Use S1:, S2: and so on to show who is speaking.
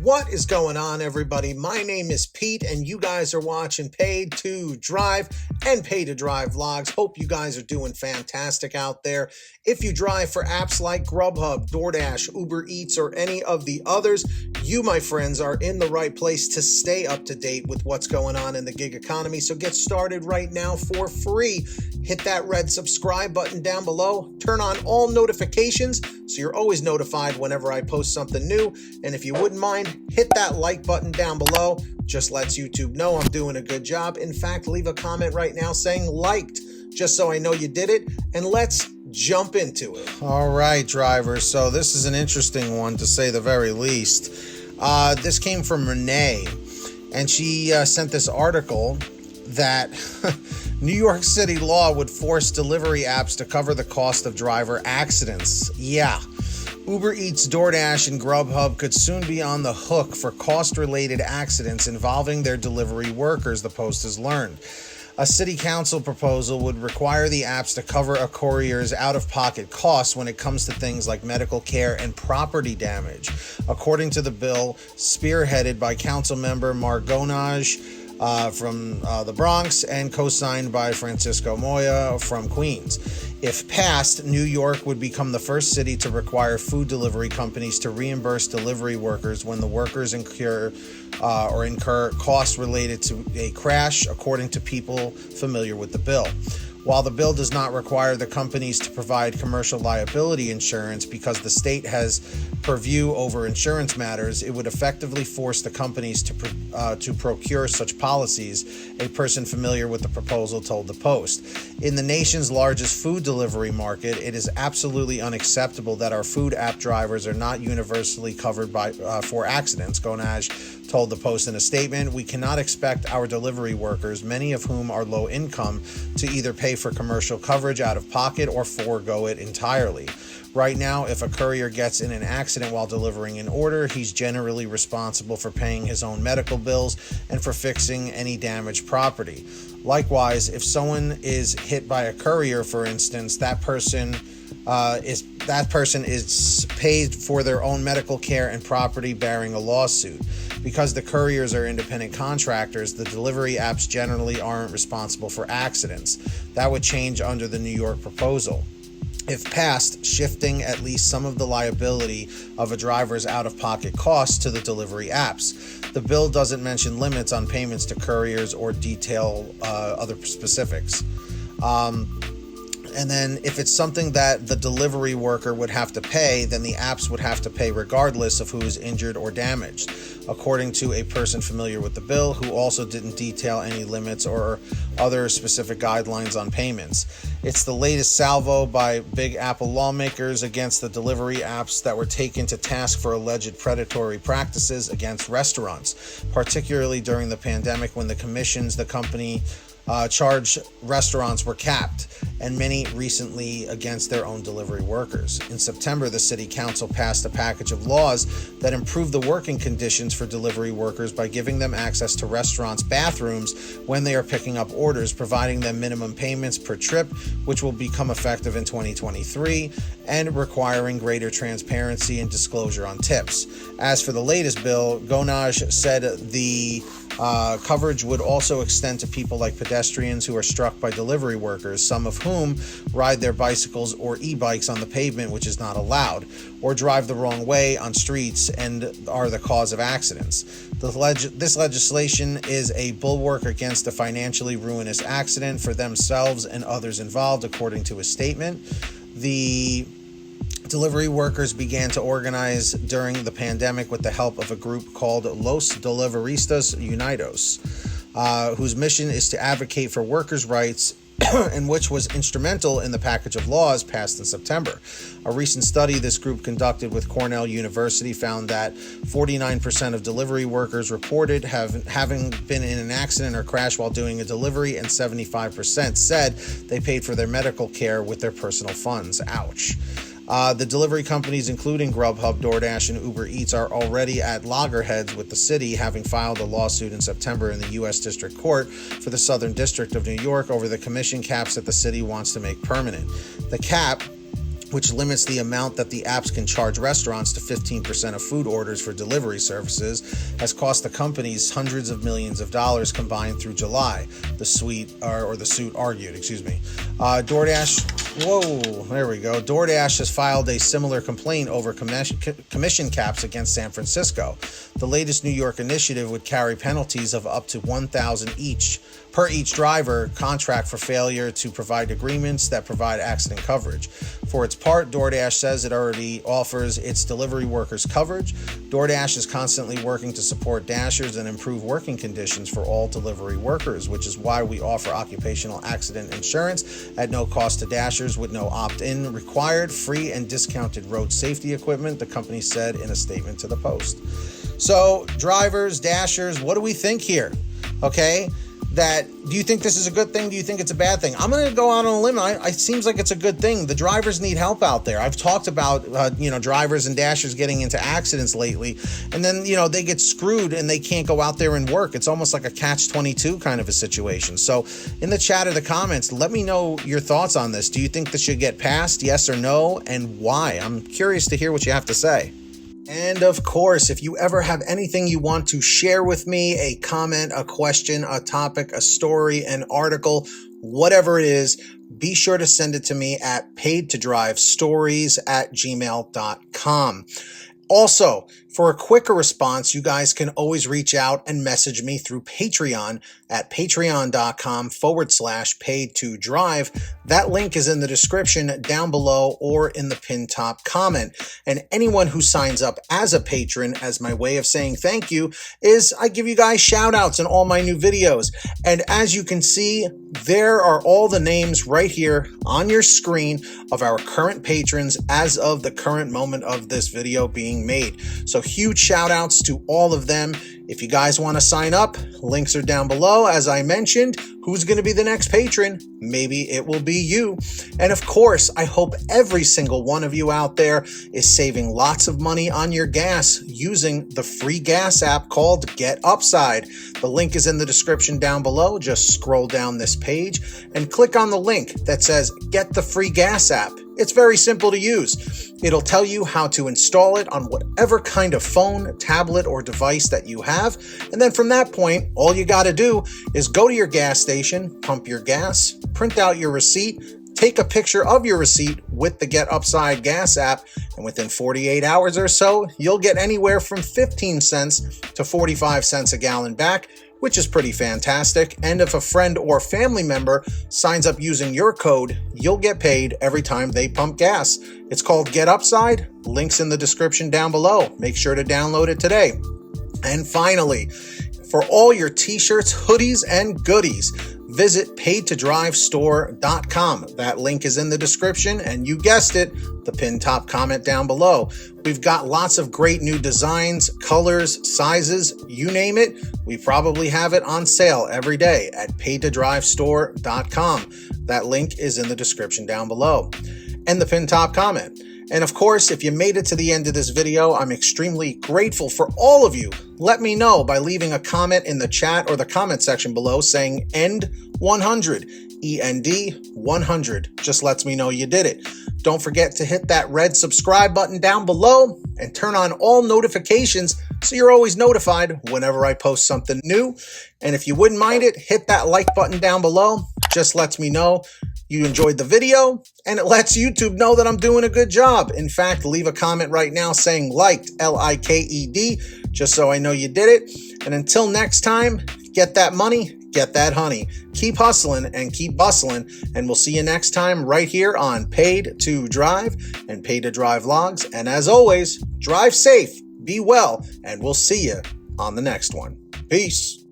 S1: What is going on, everybody? My name is Pete, and you guys are watching Paid to Drive and Pay to Drive vlogs. Hope you guys are doing fantastic out there. If you drive for apps like Grubhub, Doordash, Uber Eats, or any of the others, you, my friends, are in the right place to stay up to date with what's going on in the gig economy. So get started right now for free. Hit that red subscribe button down below. Turn on all notifications so you're always notified whenever I post something new. And if you wouldn't mind, hit that like button down below. Just lets YouTube know I'm doing a good job. In fact, leave a comment right now saying liked, just so I know you did it. And let's jump into it. All right, drivers. So this is an interesting one, to say the very least. This came from Renee, and she sent this article that New York City law would force delivery apps to cover the cost of driver accidents. Yeah. Uber Eats, DoorDash, and Grubhub could soon be on the hook for cost-related accidents involving their delivery workers, the Post has learned. A city council proposal would require the apps to cover a courier's out-of-pocket costs when it comes to things like medical care and property damage, according to the bill spearheaded by Councilmember Margonage from the Bronx and co-signed by Francisco Moya from Queens. If passed, New York would become the first city to require food delivery companies to reimburse delivery workers when the workers incur costs related to a crash, according to people familiar with the bill. While the bill does not require the companies to provide commercial liability insurance because the state has purview over insurance matters, it would effectively force the companies to procure such policies, a person familiar with the proposal told the Post. In the nation's largest food delivery market, it is absolutely unacceptable that our food app drivers are not universally covered for accidents, Gonage told the Post in a statement. We cannot expect our delivery workers, many of whom are low income, to either pay for commercial coverage out of pocket or forego it entirely. Right now, if a courier gets in an accident while delivering an order, he's generally responsible for paying his own medical bills and for fixing any damaged property. Likewise, if someone is hit by a courier, for instance, that person is paid for their own medical care and property, bearing a lawsuit. Because the couriers are independent contractors, the delivery apps generally aren't responsible for accidents. That would change under the New York proposal, if passed, shifting at least some of the liability of a driver's out-of-pocket costs to the delivery apps. The bill doesn't mention limits on payments to couriers or detail other specifics. And then if it's something that the delivery worker would have to pay, then the apps would have to pay regardless of who is injured or damaged, according to a person familiar with the bill, who also didn't detail any limits or other specific guidelines on payments. It's the latest salvo by Big Apple lawmakers against the delivery apps that were taken to task for alleged predatory practices against restaurants, particularly during the pandemic when the commissions the company charged restaurants were capped, and many recently against their own delivery workers. In September, the City Council passed a package of laws that improve the working conditions for delivery workers by giving them access to restaurants' bathrooms when they are picking up orders, providing them minimum payments per trip, which will become effective in 2023, and requiring greater transparency and disclosure on tips. As for the latest bill, Gonage said the coverage would also extend to people like pedestrians who are struck by delivery workers, some of whom ride their bicycles or e-bikes on the pavement, which is not allowed, or drive the wrong way on streets and are the cause of accidents. This legislation is a bulwark against a financially ruinous accident for themselves and others involved, according to a statement. The delivery workers began to organize during the pandemic with the help of a group called Los Deliveristas Unidos, whose mission is to advocate for workers' rights and which was instrumental in the package of laws passed in September. A recent study this group conducted with Cornell University found that 49% of delivery workers reported having been in an accident or crash while doing a delivery, and 75% said they paid for their medical care with their personal funds. Ouch. The delivery companies, including Grubhub, DoorDash, and Uber Eats, are already at loggerheads with the city, having filed a lawsuit in September in the U.S. District Court for the Southern District of New York over the commission caps that the city wants to make permanent. The cap which limits the amount that the apps can charge restaurants to 15% of food orders for delivery services, has cost the companies hundreds of millions of dollars combined through July, the suit argued. Doordash has filed a similar complaint over commission caps against San Francisco. The latest New York initiative would carry penalties of up to $1,000 per each driver contract for failure to provide agreements that provide accident coverage. For its part, DoorDash says it already offers its delivery workers coverage. DoorDash is constantly working to support Dashers and improve working conditions for all delivery workers, which is why we offer occupational accident insurance at no cost to Dashers with no opt-in required, free and discounted road safety equipment, the company said in a statement to the Post. So, drivers, Dashers, what do we think here? Okay? Do you think this is a good thing? Do you think it's a bad thing? I'm going to go out on a limb. It seems like it's a good thing. The drivers need help out there. I've talked about, drivers and Dashers getting into accidents lately, and then, they get screwed and they can't go out there and work. It's almost like a catch-22 kind of a situation. So in the chat or the comments, let me know your thoughts on this. Do you think this should get passed? Yes or no? And why? I'm curious to hear what you have to say. And of course, if you ever have anything you want to share with me, a comment, a question, a topic, a story, an article, whatever it is, be sure to send it to me at paidtodrivestories@gmail.com. Also, for a quicker response, you guys can always reach out and message me through Patreon at patreon.com/paidtodrive. That link is in the description down below or in the pinned top comment. And anyone who signs up as a patron, as my way of saying thank you, is I give you guys shout outs in all my new videos. And as you can see, there are all the names right here on your screen of our current patrons as of the current moment of this video being made. So huge shout outs to all of them. If you guys want to sign up, links are down below. As I mentioned, who's going to be the next patron? Maybe it will be you. And of course, I hope every single one of you out there is saving lots of money on your gas using the free gas app called Get Upside. The link is in the description down below. Just scroll down this page and click on the link that says Get the Free Gas app. It's very simple to use. It'll tell you how to install it on whatever kind of phone, tablet, or device that you have. And then from that point, all you got to do is go to your gas station, pump your gas, print out your receipt, take a picture of your receipt with the Get Upside gas app, and within 48 hours or so, you'll get anywhere from 15 cents to 45 cents a gallon back, which is pretty fantastic. And if a friend or family member signs up using your code, you'll get paid every time they pump gas. It's called Get Upside. Links in the description down below. Make sure to download it today. And finally, for all your t-shirts, hoodies, and goodies, visit paidtodrivestore.com. That link is in the description, and you guessed it, the pinned top comment down below. We've got lots of great new designs, colors, sizes, you name it. We probably have it on sale every day at paidtodrivestore.com. That link is in the description down below and the pinned top comment. And of course, if you made it to the end of this video, I'm extremely grateful for all of you. Let me know by leaving a comment in the chat or the comment section below saying END 100, END 100. Just lets me know you did it. Don't forget to hit that red subscribe button down below and turn on all notifications so you're always notified whenever I post something new. And if you wouldn't mind it, hit that like button down below. Just lets me know you enjoyed the video, and it lets YouTube know that I'm doing a good job. In fact, leave a comment right now saying liked, L-I-K-E-D, just so I know you did it. And until next time, get that money, get that honey. Keep hustling and keep bustling, and we'll see you next time right here on Paid to Drive and Paid to Drive Vlogs. And as always, drive safe, be well, and we'll see you on the next one. Peace.